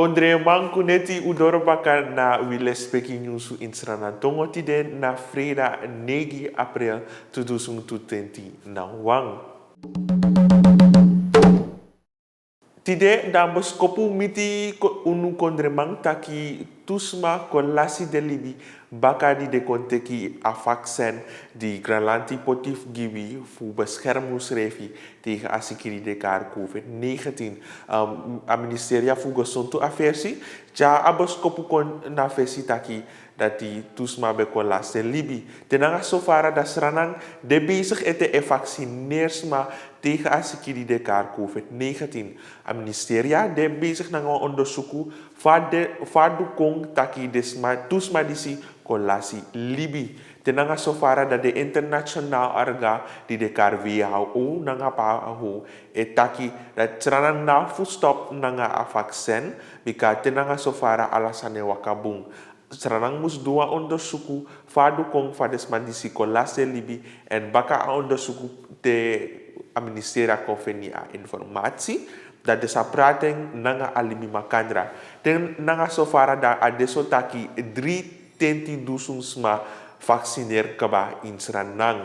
Kondre manku neti udorobaka na wile speaking news insrana tongoti de na fredag 9 april 2020 na wang. Tide dambos kopu miti unu kondremang taki tusma kolasi de libi bakadi de konteki a vaccin die Granlanti potief giwi voor beschermingsrefi tegen asikiri de kar COVID-19. A ministeria voor gezonde aversie ja abos kopu kon na versi taki dat die tusma be kolasi libi. Tenanga sofara da sranang de bezig ete e vaccineersma tegen asikiri de kar COVID-19. A ministeria de bezig na onderzoeken fadu kong taki desma tusma disi kolasi libi. Tenanga sofara da de internationaal arga di de kar WHO nanga paho e taki dat sranang na stop nanga a vaccin bika tenanga sofara alasane wakabung. Sranang mus dua onderzoeken fadu kong fadesma disi kolasi libi en baka a onderzoeken de a ministeria konveni a informatie dat de prating nanga alimi makandra. Den nanga sofara da adesso taki 3 sma vacciner kaba in Sranang.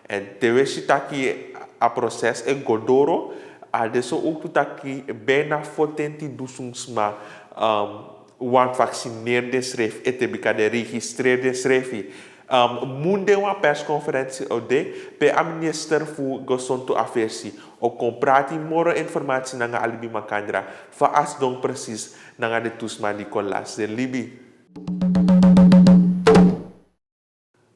En tewesi taki a proces e godoro adesso ook taki bijna 40 sma wan vaccineerde schreef ete bika de registreerde schreef. Munde uma persconferentie ode pe a minister fu gosonto aversi o comprati moro informatie nanga alibi makandra fa as donc precies nanga de tusma di kolas de libi.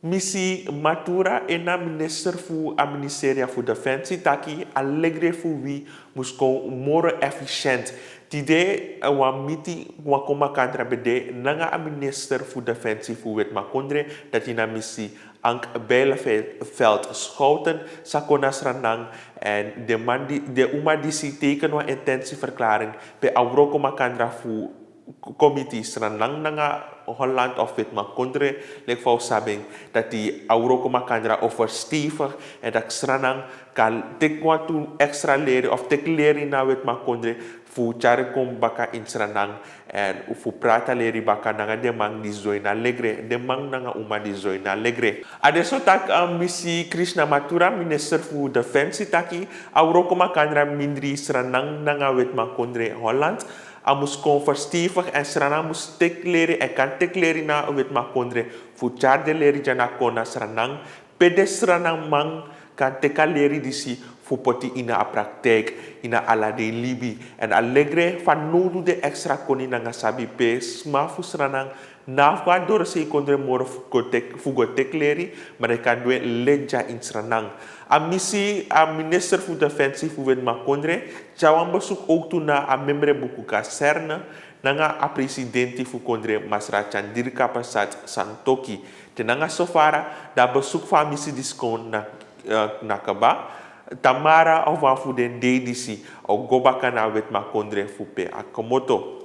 Misi matura ena minister fu a ministeria fu defensie taki allegre fu wi musko moro efficient. Tide wa miti wa koma kantra bede nanga a minister fu defensie fu wet makondre dat ina misi Ank Bijleveld Schouten Sakona Sranang en de umadisi teken wa intentieverklaring pe auroko makandra fu committee Sranang nanga Holland of wet makondre lek vou sabing dat die auroko makandra overstevig en dat Sranang kan tekwa tu extra leren of tek leren na wet makondre fu charikom baka in Sranang en fu prata leri baka nanga demang di zoina legre demang nanga uma di zoina legre. Adesso tak misi Krishna Matura minister fu defensie taki auroko makandra mindri Sranang nanga wet makondre Holland amus kon verstevig en Sranang mus tek leri en kan tek leri na wet makondre fu charde leri jana kona Sranang pede Sranang mang kan teka leri disi fu poti ina a praktijk ina ala de libi en allegre van nodu de extra koni nanga sabi pe sma fu Sranang nafwa door se kondre moro fu gotek leri maar de kan dwe leja in Sranang. A misi a minister fu defensie fu wet makondre jawang besuk ook tu na a membre buku kaserne nanga a presidenti fu kondre Masra Chandirika Prasad Santoki. Tenanga sofara da besuk fa misi diskon na kaba Tamara of wafu den dedisi o gobaka na wet makondre fu pe akomoto.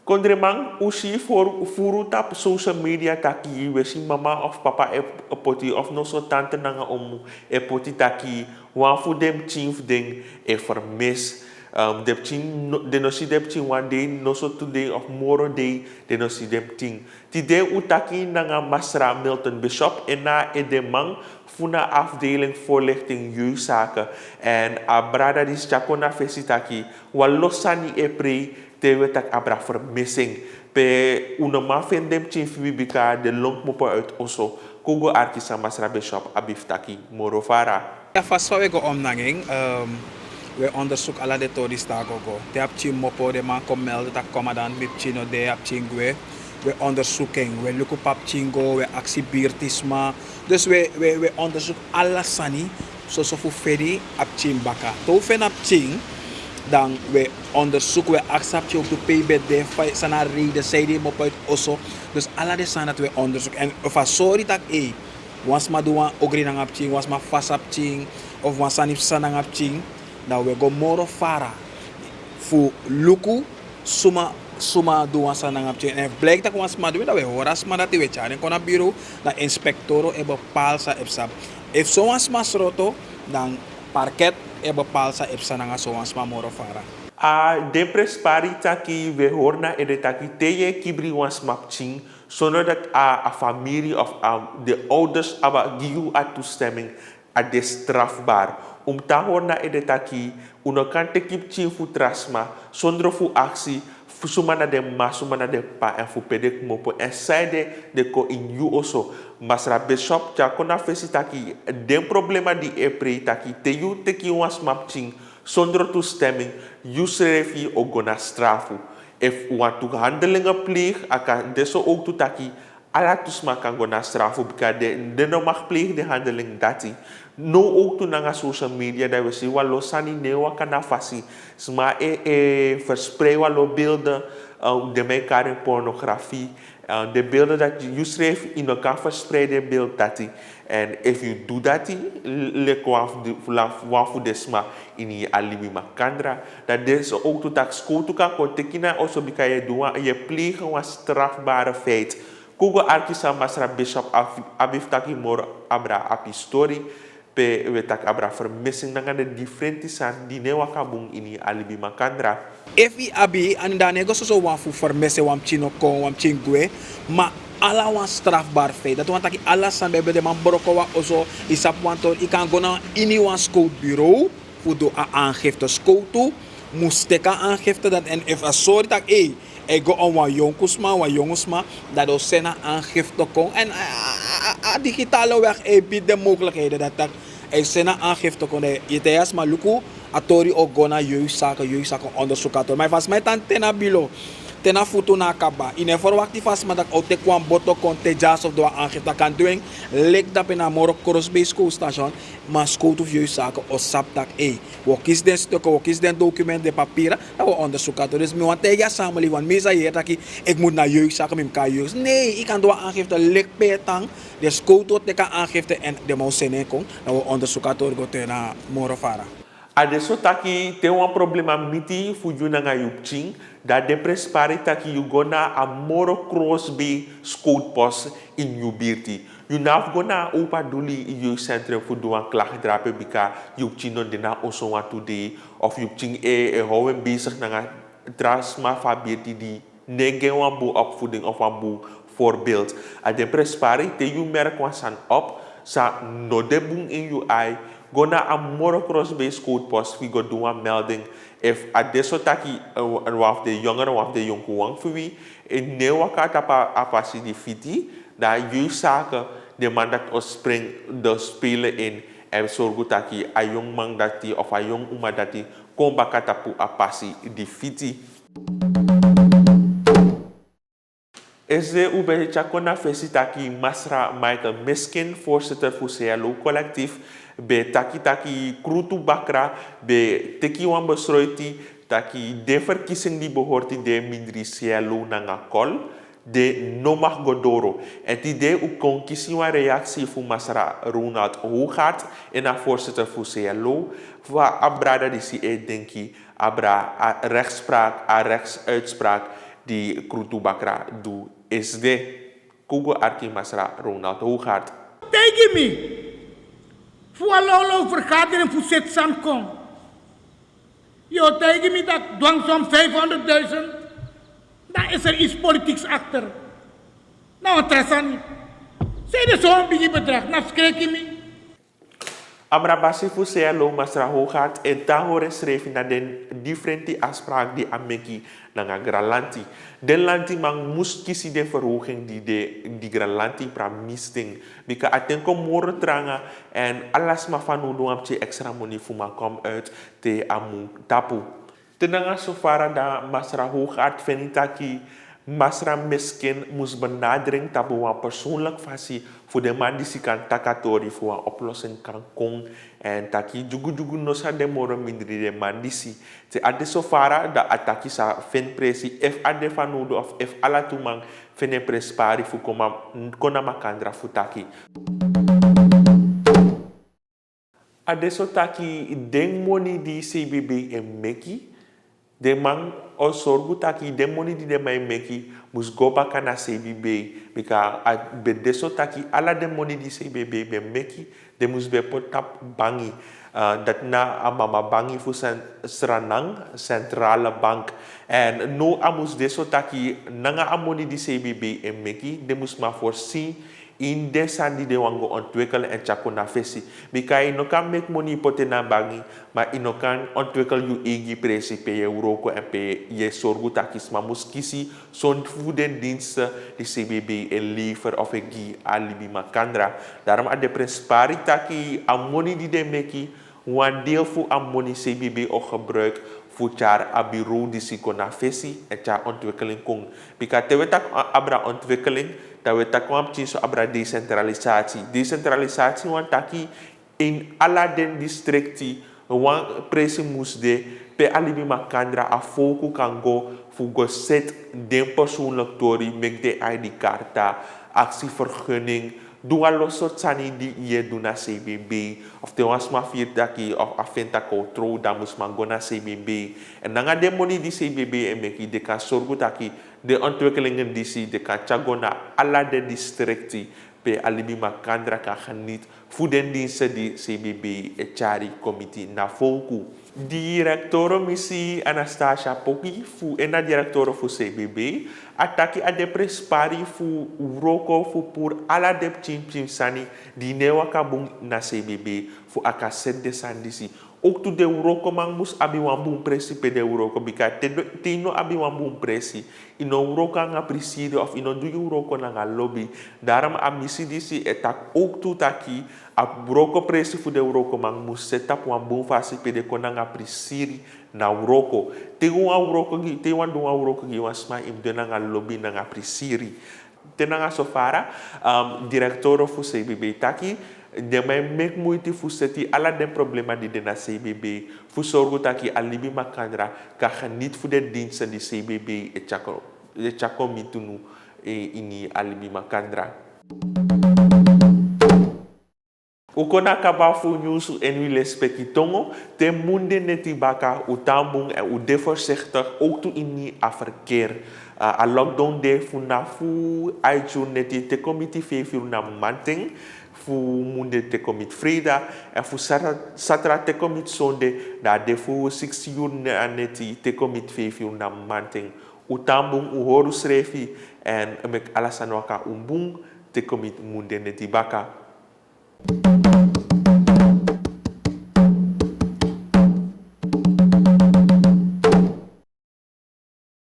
Kondre mang usi for furu tap social media taki wesi mama of papa e poti of no so tante nanga omu e poti taki wafu dem chief ding e vermis. De no si dem ting one day, no so today of moro day, de no si dem ting. Tide utaki nanga Masra Milton Bishop en na edemang funa afdeling voorlichting jeugdzaken en abrada dis chakona fesitaki walosani epre tewe tak abra vermissing pe unama vendem chief wibika de long mopo uit Osso kugo artisa Masra Bishop abiftaki morovara. Ja, vast wat we go omnanging. We onderzoek alle de todis dago go. De heb chim mopo de man kom melden dat commandant bip chino de heb chingwe. We onderzoeken, we lukken op chingo, we actiebeertisma. Dus we onderzoeken alle sani, zoals we verder op chimbaka. Toen we op ching, dan we onderzoeken, we accepteren op de PBD, sana reden, zij die mop uit Osso. Dus alle de sani dat we onderzoeken. En of sorry dat once ma doen ogri nang op ching, once ma fast op ching, of once sanip sanang op ching, dan we go moro fara. Fu luku suma doan sa nang apche en blijkt dat ons maar doen dat we horen as maar dat we charen kon bureau dat inspectoro e bepaal sa epsap if so as mas roto dan parket e bepaal sa epsa nang so as ma moro fara De prespari taki we horna en de taki teye kibri wan smap ching, zonder dat a familie of de ouders aba giu a toestemming a de strafbaar. Ta horna en de taki uno kan te kip ching fu trasma, zonder fu actie, fu sumana de ma, sumana de pa en fu pedek mopo. En zij de ko in you also. Masra bishop ja kona fesi taki den problema di e pre taki te you teki wan smap ching, zonder toestemming, je schreef je ook gonna straffen. If want to handelingen pleeg, aka deso ook to taki, ala tusma kan gonna straffen, because de no mag pleeg de handeling dati. No ook to nanga social media, dat we zien walo sani newa kana fasi, sma verspreid walo beelden, de mekaar in pornografie, de beelden dat je schreef in elkaar verspreiden beeld dati. En if you do that, le wafu desma ini alibi makandra. Dat deze ook tot dat school to kan tekina also bika je doen je plegen een strafbare feit. Kugo arkisa masra bishop abif taki mor abra api story pe we tak abra vermissing nanga de differenti san di ne wakabung ini alibi makandra. If i abi en dan nego so wafu vermissen wam chino kon wam chingwe ma ala wan strafbaar feit. Dat want dat alla san bebe de man broko wa oso isap wanto I kan go na ini wan scoutbureau voor do a aangifte scoutu musteka aangifte dat en if a sorry dat ik go on wan jongensma dat o sena aangifte kon en a digitale weg biedt de mogelijkheden dat ik sena aangifte kon je te maar luku atori o go na jeugdzaken onderzoekator maar vast mij tan tena bilo tena futu na kaba in een verwachting vast maar dat ook te kwam boto kon te jas of door aangifte kan doen lek dat in amoro crossbase school station maar school of jeugdzaken o saptak we kies den stukken we kies den document de papieren dat we onderzoeken dus mi want tegen samenleving want mesa hier dat ik moet naar jeugdzaken met elkaar jeugd nee ik kan door aangifte lek petang de school tot de kan aangifte en de mousene kon dat we onderzoeken door go te na morofara. Adesso taki tem problema miti fuju nanga yupching da depres pari taki you gona a moro crossby scout post in you birti. You naf gona upa duli you centrum fu duan klag drape bika yupching non dena oso want today of yupching houden bezig nanga trasma fa birti di nege wan boe opvoeding of wan boe voorbeeld. A depres pari te you merk wan san op sa no de boom in you eye. Gona a moro cross-based code post we go do een melding if a desotaki of de jongeren of de jonge wang voor wie in neuwaka tapa apasi di fiti da je zaken de man dat os spring de spelen in en zorgu taki a jong man dati of a jong uma dati kom bakatapu apasi di fiti. Ese ube chakona fesitaki Masra Michael Miskin, voorzitter voor CLO collectief, be taki krutu bakra, be teki wan besroiti, taki de verkiezing die behoort de mindri CLO nanga kol, de nomag godoro. En die de u kon kiezen een reactie voor Masra Ronald Hoogaard en haar voorzitter voor CLO, voor abrada die si denki, abra a rechtspraak, a rechtsuitspraak die krutu bakra doet. Is de Kugo Arki Masra Ronald Hoogaard. Tegen me. Voor een vergadering voor Zitsan kom. Je tegen me dat dwangsom 500.000. Dan is er iets politieks achter. Nou, interessant. Zeg je zo'n beetje bedrag, dan schrik je me. Amrabasi fu CLO Masra Hoogaard en tahore schreef na den differenti afspraak die ameki nanga gralanti. Den lanti man moest kiezen de verhoging die gralanti pramisting. Bika atenko moro tranga en alles ma van udo amche extra money fu man kom uit te amu tapu. Tenanga sofara da Masra Hoogaard venitaki Masra Miskin moest benadering tabu een persoonlijk fasie voor de man die zich kan takatori voor een oplossing kan komen en taki jugu nosa de moro mindri de man die si te ade sofara da ataki sa fen presi if ade fanudo of if ala tumang fene prespari fu kona makandra futaki. Ade so taki den money di CBB en meki de man o sorgu taki de money di de mai meki mus go baka na CBB bika be deso taki ala de money di CBB be meki de mus be potap bangi dat na amama bangi fu Sranang, centrale bank. En no amus deso taki nanga amoni di CBB en meki, de mus ma voorzien in de sandi de wango ontwikkelen en chako na fesi. Bika ino kan make money pote na bangi, maar ino kan ontwikkel yu egi presi pe je uroko en pe je sorgu takis ma mus kisi son voedendiensten die CBB en lever of egi alibi makandra. Daarom ad de prespari taki amoni die de meki, wan deel fu amoni CBB ook gebruik voor jaar abiru di siko na fesi en cha ontwikkeling kong. Bika tewe tak abra ontwikkeling, dat we tak kwam so abra decentralisatie. Decentralisatie want taki in alla den districti wan presi musde pe alibi makandra a foku kan go fu go set den persoonlijk tori mek de ID karta, actievergunning, doe al los soort sani die je doet na CBB of te was maar vier daki of afenta kontrol dan moest man go na CBB en dan gaan de money die CBB en meki de kan zorgen taki de ontwikkelingen die si de kan chago na alla de districti pe alibi makandra kan geniet voedendiensten die CBB et chari committee na volku. Directeur missie Anastasia Poki fu ena directeur fu CBB ataki a de prespari fu uroko fu pour ala de chim sani di newa kabung na CBB fu aka set de sandisi ook tu de uroko mang mus abi wambung presi pe de uroko bika te no abi wambung presi ino uroko nga preside of ino du uroko na nga lobby daram a misi disi etak ook tu taki a uroko presi fu de uroko mang mus setap wambung fasi pe de kona nga presiri na uroko te wan uroko gi te wan du uroko gi wasma im de nga lobby na nga presiri te nga sofara director fu CBB taki de may make moeite fu seti ala den problema di de na CBB fu sorgo taki alibi makandra ka geniet fu de diensten di CBB e chako mitunu ini alibi makandra. Ukona kaba fu news en wile spekitongo te munde neti baka utambung en u de voorzichtig ook toe in a verkeer. A lockdown de fu na fu aiju neti te committee fefiru na manting fu munde te commit freda en fu satra te commit sonde da de fu 6 uur neti te commit fefiru na manting. Utambung u horu srefi en mek alasanwaka umbung te commit munde neti baka.